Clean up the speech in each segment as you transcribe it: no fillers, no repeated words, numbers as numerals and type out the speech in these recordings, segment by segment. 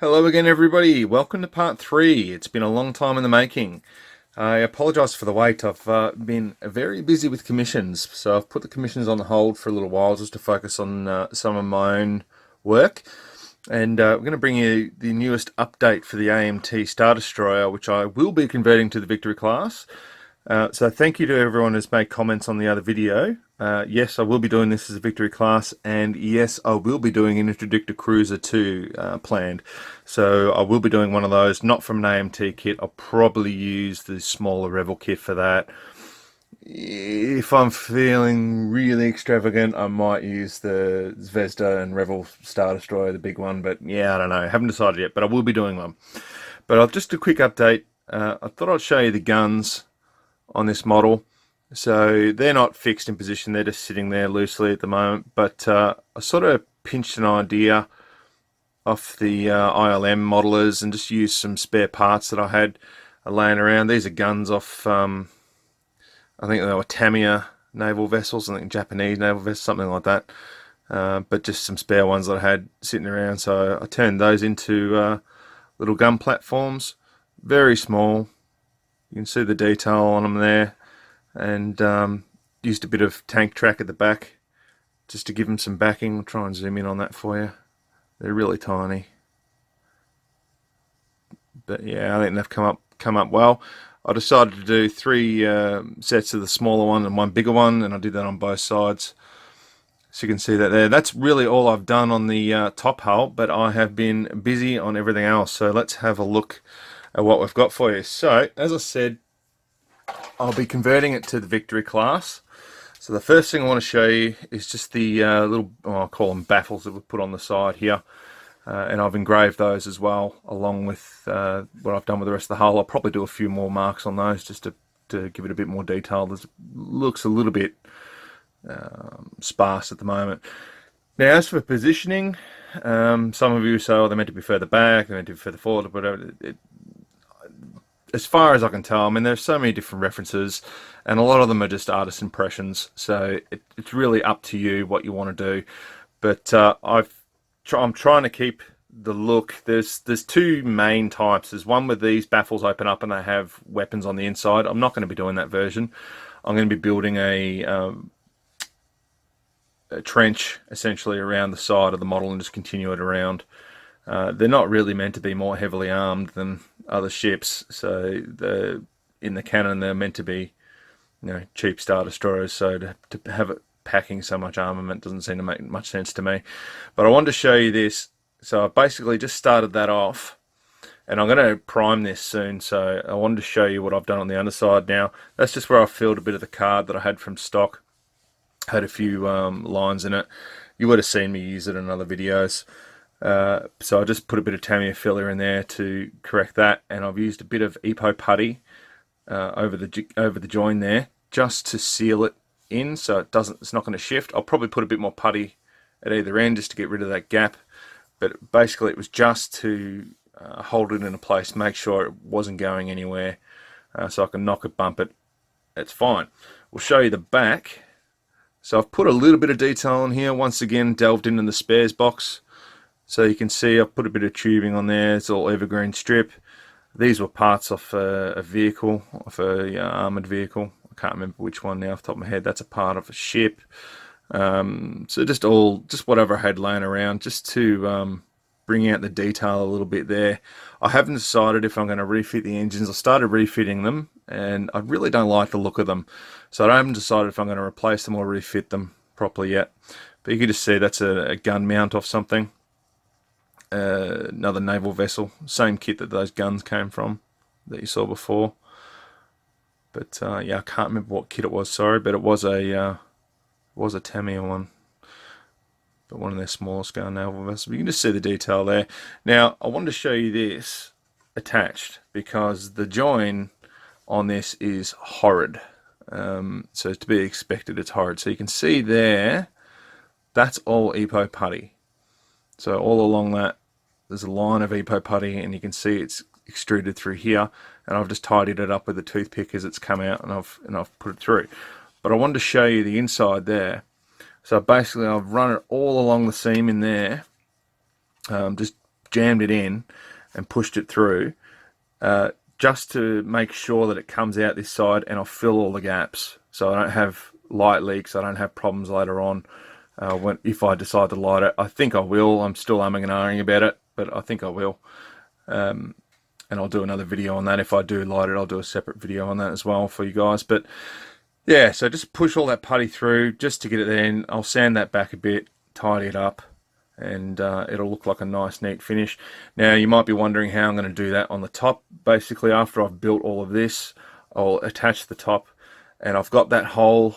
Hello again, everybody. Welcome to part 3. It's been a long time in the making. I apologise for the wait. I've been very busy with commissions, so I've put the commissions on hold for a little while just to focus on some of my own work. And we're going to bring you the newest update for the AMT Star Destroyer, which I will be converting to the Victory class. So thank you to everyone who's made comments on the other video. Yes, I will be doing this as a Victory class, and yes, I will be doing an Interdictor Cruiser 2 planned. So I will be doing one of those, not from an AMT kit. I'll probably use the smaller Revel kit for that. If I'm feeling really extravagant, I might use the Zvezda and Revel Star Destroyer, the big one. But yeah, I don't know. I haven't decided yet, but I will be doing one. But I'll just a quick update. I thought I'd show you the guns on this model. So they're not fixed in position, they're just sitting there loosely at the moment, but I sort of pinched an idea off the ILM modelers and just used some spare parts that I had laying around. These are guns off, I think they were Tamiya naval vessels, I think Japanese naval vessels, something like that, but just some spare ones that I had sitting around, so I turned those into little gun platforms, very small. You can see the detail on them there, and used a bit of tank track at the back just to give them some backing. I'll try and zoom in on that for you. They're really tiny, but yeah, I think they've come up well. I decided to do 3 sets of the smaller one and one bigger one, and I did that on both sides. So you can see that there. That's really all I've done on the top hull, but I have been busy on everything else. So let's have a look at what we've got for you. So, as I said, I'll be converting it to the Victory class. So the first thing I want to show you is just the little, I'll call them baffles that we put on the side here. And I've engraved those as well, along with what I've done with the rest of the hull. I'll probably do a few more marks on those just to give it a bit more detail. It looks a little bit sparse at the moment. Now, as for positioning, some of you say, oh, they're meant to be further back, they're meant to be further forward, whatever. As far as I can tell, I mean, there's so many different references, and a lot of them are just artist impressions. So it's really up to you what you want to do. But I'm trying to keep the look. There's 2 main types. There's one where these baffles open up and they have weapons on the inside. I'm not going to be doing that version. I'm going to be building a trench essentially around the side of the model and just continue it around. They're not really meant to be more heavily armed than other ships, so in the canon they're meant to be, cheap Star Destroyers, so to have it packing so much armament doesn't seem to make much sense to me. But I wanted to show you this, so I basically just started that off, and I'm going to prime this soon, so I wanted to show you what I've done on the underside now. That's just where I filled a bit of the card that I had from stock, had a few lines in it. You would have seen me use it in other videos. So I just put a bit of Tamiya filler in there to correct that, and I've used a bit of Epo putty over the join there just to seal it in, so it's not going to shift. I'll probably put a bit more putty at either end just to get rid of that gap, but basically it was just to hold it in a place, make sure it wasn't going anywhere, so I can knock it, bump it. It's fine. We'll show you the back. So I've put a little bit of detail on here. Once again, delved into the spares box. So you can see I've put a bit of tubing on there. It's all evergreen strip. These were parts off a vehicle, off a armoured vehicle. I can't remember which one now off the top of my head. That's a part of a ship. So just whatever I had laying around, just to bring out the detail a little bit there. I haven't decided if I'm going to refit the engines. I started refitting them, and I really don't like the look of them. So I haven't decided if I'm going to replace them or refit them properly yet. But you can just see that's a gun mount off something. Another naval vessel, same kit that those guns came from that you saw before. But yeah, I can't remember what kit it was. Sorry, but it was a Tamiya one, but one of their smaller scale naval vessels. You can just see the detail there. Now I wanted to show you this attached because the join on this is horrid. So to be expected, it's horrid. So you can see there, that's all Epo putty. So all along that, there's a line of Epo putty, and you can see it's extruded through here. And I've just tidied it up with a toothpick as it's come out, and I've put it through. But I wanted to show you the inside there. So basically, I've run it all along the seam in there, just jammed it in and pushed it through, just to make sure that it comes out this side, and I'll fill all the gaps so I don't have light leaks, I don't have problems later on if I decide to light it. I think I will. I'm still umming and ahhing about it, but I think I will. And I'll do another video on that. If I do light it, I'll do a separate video on that as well for you guys. But yeah, so just push all that putty through just to get it there, and I'll sand that back a bit, tidy it up, and it'll look like a nice neat finish. Now you might be wondering how I'm going to do that on the top. Basically, after I've built all of this, I'll attach the top, and I've got that hole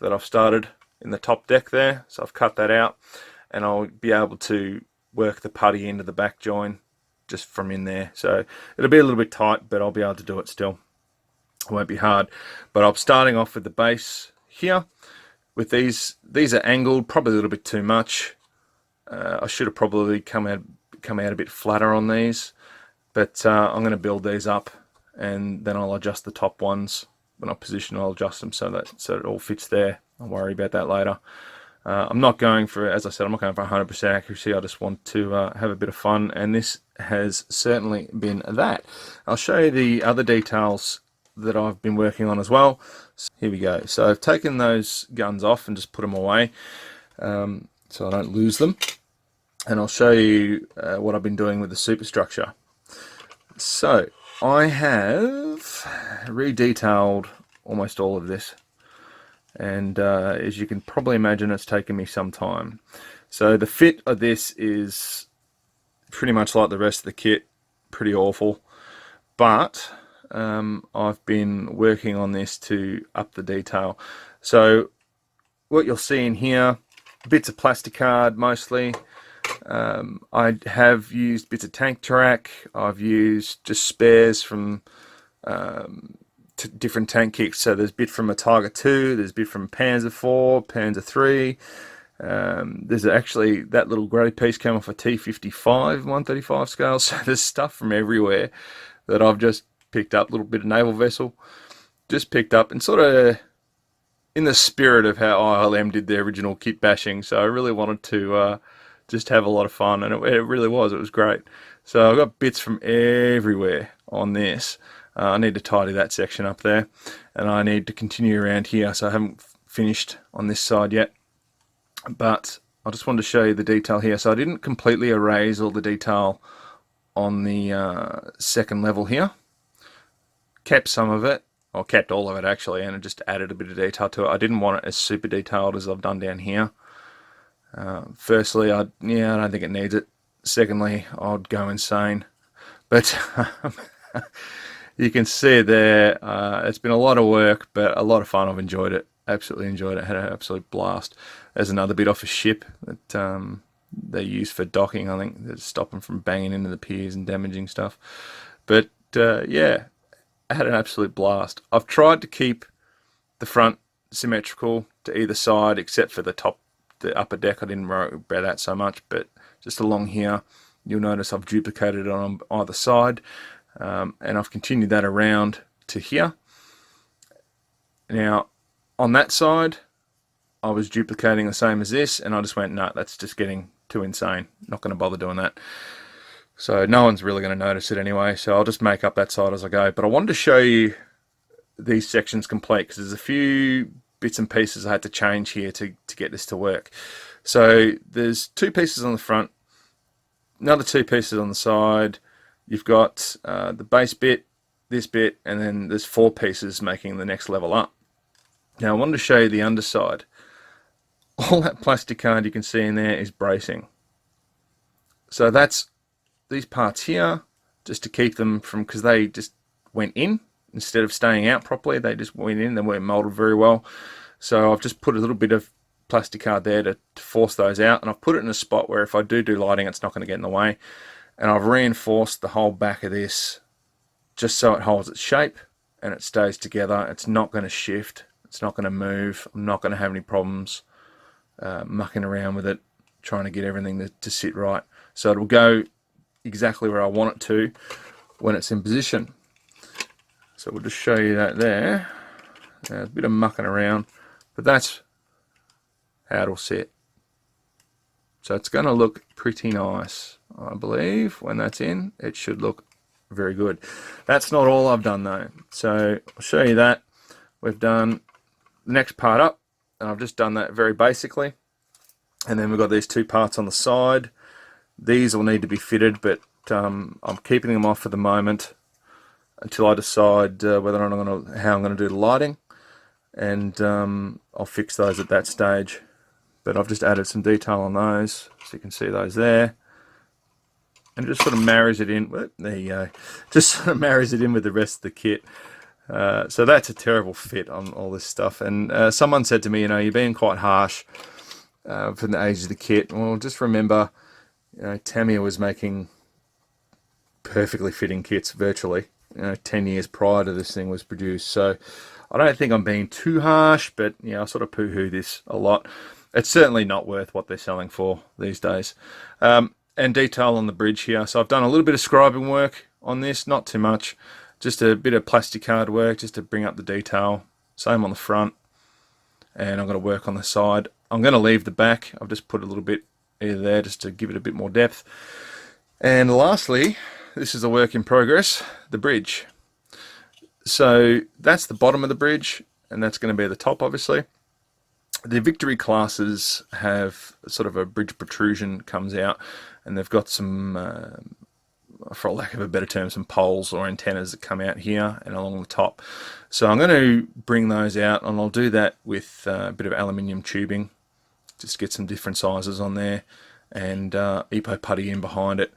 that I've started in the top deck there, so I've cut that out, and I'll be able to work the putty into the back join just from in there. So it'll be a little bit tight, but I'll be able to do it still. It won't be hard. But I'm starting off with the base here with these are angled probably a little bit too much. I should have probably come out a bit flatter on these, but I'm going to build these up, and then I'll adjust the top ones. When I position, I'll adjust them so it all fits there. I'll worry about that later. I'm not going for, as I said, I'm not going for 100% accuracy. I just want to have a bit of fun, and this has certainly been that. I'll show you the other details that I've been working on as well. So here we go. So I've taken those guns off and just put them away so I don't lose them. And I'll show you what I've been doing with the superstructure. So I have re-detailed almost all of this, and as you can probably imagine, it's taken me some time. So the fit of this is pretty much like the rest of the kit, pretty awful, but I've been working on this to up the detail. So what you'll see in here, bits of plasticard mostly. I have used bits of tank track. I've used just spares from different tank kits. So there's a bit from a Tiger 2, there's a bit from Panzer 4, Panzer 3. There's actually that little grey piece came off a T55 135 scale. So there's stuff from everywhere that I've just picked up. A little bit of naval vessel, just picked up, and sort of in the spirit of how ILM did their original kit bashing. So I really wanted to just have a lot of fun, and it really was. It was great. So I've got bits from everywhere on this. I need to tidy that section up there, and I need to continue around here. So I haven't finished on this side yet, but I just wanted to show you the detail here. So I didn't completely erase all the detail on the second level here. Kept some of it, or kept all of it actually, and it just added a bit of detail to it. I didn't want it as super detailed as I've done down here. Firstly, I don't think it needs it. Secondly, I'd go insane. But you can see it there. It's been a lot of work, but a lot of fun. I've enjoyed it. Absolutely enjoyed it. Had an absolute blast. There's another bit off a ship that they use for docking, I think, to stop them from banging into the piers and damaging stuff. But yeah, I had an absolute blast. I've tried to keep the front symmetrical to either side, except for the upper deck. I didn't worry about that so much, but just along here, you'll notice I've duplicated it on either side, and I've continued that around to here. Now, on that side, I was duplicating the same as this, and I just went, no, that's just getting too insane. Not going to bother doing that. So no one's really going to notice it anyway, so I'll just make up that side as I go. But I wanted to show you these sections complete, because there's a few bits and pieces I had to change here to get this to work. So there's 2 pieces on the front, another 2 pieces on the side. You've got the base bit, this bit, and then there's 4 pieces making the next level up. Now I wanted to show you the underside. All that plastic card you can see in there is bracing. So that's these parts here, just to keep them from, because they just went in instead of staying out properly. They just went in, they weren't molded very well. So I've just put a little bit of plastic card there to force those out, and I've put it in a spot where if I do lighting, it's not going to get in the way. And I've reinforced the whole back of this just so it holds its shape and it stays together. It's not going to shift, it's not going to move. I'm not going to have any problems mucking around with it, trying to get everything to sit right. So it'll go exactly where I want it to when it's in position. So we'll just show you that there. A bit of mucking around, but that's how it'll sit. So it's going to look pretty nice, I believe. When that's in, it should look very good. That's not all I've done though. So I'll show you that. We've done the next part up, and I've just done that very basically. And then we've got these two parts on the side. These will need to be fitted, but I'm keeping them off for the moment until I decide whether or not how I'm going to do the lighting, and I'll fix those at that stage. But I've just added some detail on those, so you can see those there, and it just sort of marries it in. Well, there you go. Just sort of marries it in with the rest of the kit. So that's a terrible fit on all this stuff. And someone said to me, you know, you're being quite harsh for the age of the kit. Well, just remember, you know, Tamiya was making perfectly fitting kits virtually, you know, 10 years prior to this thing was produced. So I don't think I'm being too harsh, but you know, I sort of poo-hoo this a lot. It's certainly not worth what they're selling for these days. And detail on the bridge here. So I've done a little bit of scribing work on this, not too much. Just a bit of plastic card work just to bring up the detail. Same on the front. And I'm going to work on the side. I'm going to leave the back. I've just put a little bit either there just to give it a bit more depth. And lastly, this is a work in progress, the bridge. So that's the bottom of the bridge, and that's going to be the top, obviously. The Victory classes have sort of a bridge protrusion comes out, and they've got some, for lack of a better term, some poles or antennas that come out here and along the top. So I'm going to bring those out, and I'll do that with a bit of aluminium tubing, just get some different sizes on there, and EPO putty in behind it.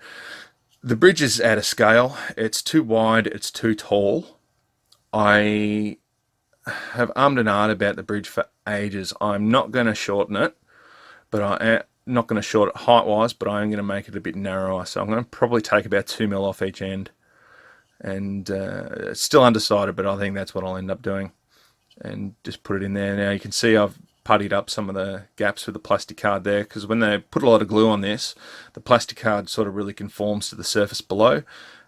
The bridge is out of scale. It's too wide, it's too tall. I have ummed and ahed about the bridge for ages. I'm not going to shorten it, but I am not going to short it height-wise, but I am going to make it a bit narrower. So I'm going to probably take about 2 mil off each end. And it's still undecided, but I think that's what I'll end up doing. And just put it in there. Now you can see I've puttied up some of the gaps with the plastic card there, because when they put a lot of glue on this, the plastic card sort of really conforms to the surface below.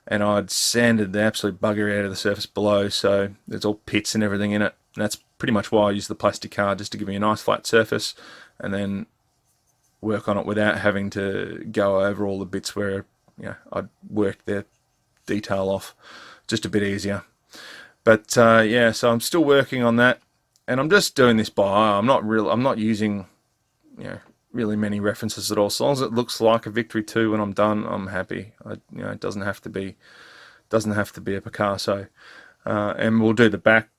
And I'd sanded the absolute bugger out of the surface below, so there's all pits and everything in it. And that's pretty much why I use the plastic card, just to give me a nice flat surface, and then work on it without having to go over all the bits where, you know, I'd worked the detail off. Just a bit easier. But yeah, so I'm still working on that, and I'm just doing this by eye. I'm not using, you know, really many references at all. So long as it looks like a Victory 2 when I'm done, I'm happy. You know, it doesn't have to be a Picasso. And we'll do the back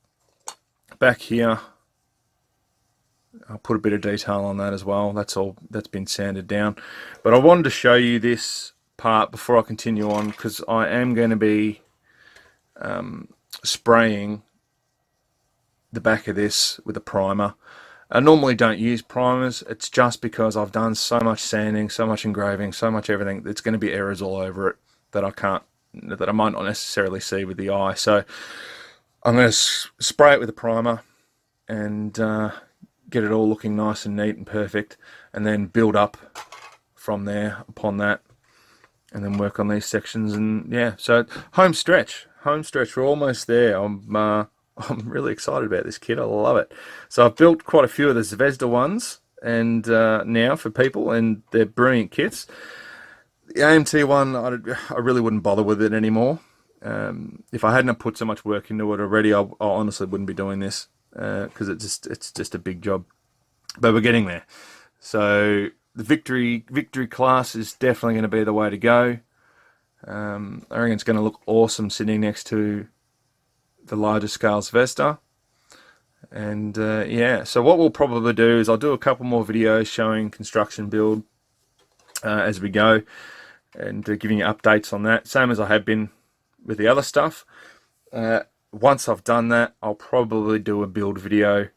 here. I'll put a bit of detail on that as well. That's been sanded down. But I wanted to show you this part before I continue on, because I am going to be spraying the back of this with a primer. I normally don't use primers. It's just because I've done so much sanding, so much engraving, so much everything. There's going to be errors all over it that I might not necessarily see with the eye. So I'm going to spray it with a primer and get it all looking nice and neat and perfect, and then build up from there upon that, and then work on these sections. And yeah, so home stretch, we're almost there. I'm really excited about this kit. I love it. So I've built quite a few of the Zvezda ones, and now for people, and they're brilliant kits. The AMT one, I really wouldn't bother with it anymore. If I hadn't put so much work into it already, I honestly wouldn't be doing this, because it's just a big job. But we're getting there. So the Victory class is definitely going to be the way to go. I reckon it's going to look awesome sitting next to the larger scale Zvezda. And yeah, so what we'll probably do is I'll do a couple more videos showing construction build as we go, and giving you updates on that, same as I have been with the other stuff. Once I've done that, I'll probably do a build video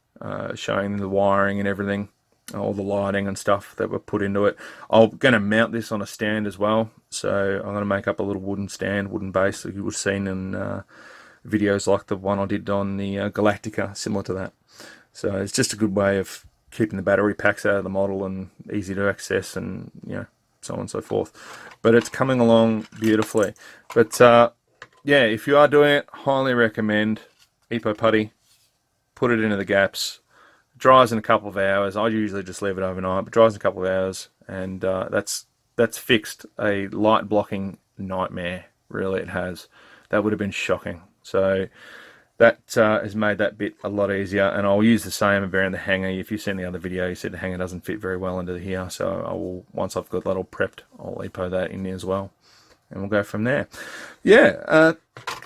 showing the wiring and everything, all the lighting and stuff that were put into it. I'm going to mount this on a stand as well, so I'm going to make up a little wooden stand, wooden base that you would have seen in videos like the one I did on the Galactica, similar to that. So it's just a good way of keeping the battery packs out of the model and easy to access, and you know, so on and so forth. But it's coming along beautifully. But yeah, if you are doing it, highly recommend EPO putty. Put it into the gaps, dries in a couple of hours. I usually just leave it overnight, but dries in a couple of hours, and that's fixed a light blocking nightmare. Really, it has. That would have been shocking. So that has made that bit a lot easier, and I'll use the same around the hanger. If you've seen the other video, you said the hanger doesn't fit very well into here, so I will, once I've got that all prepped, I'll lipo that in there as well, and we'll go from there. Yeah,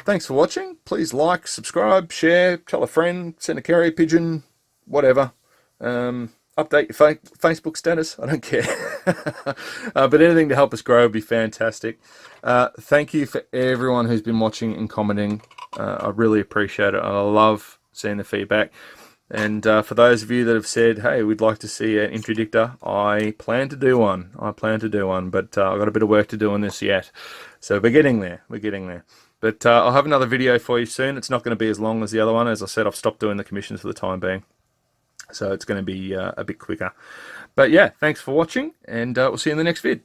thanks for watching. Please like, subscribe, share, tell a friend, send a carrier pigeon, whatever. Update your Facebook status. I don't care. But anything to help us grow would be fantastic. Thank you for everyone who's been watching and commenting. I really appreciate it. I love seeing the feedback. And for those of you that have said, hey, we'd like to see an interdictor, I plan to do one. But I've got a bit of work to do on this yet. So we're getting there. But I'll have another video for you soon. It's not going to be as long as the other one. As I said, I've stopped doing the commissions for the time being. So it's going to be a bit quicker. But yeah, thanks for watching, and we'll see you in the next vid.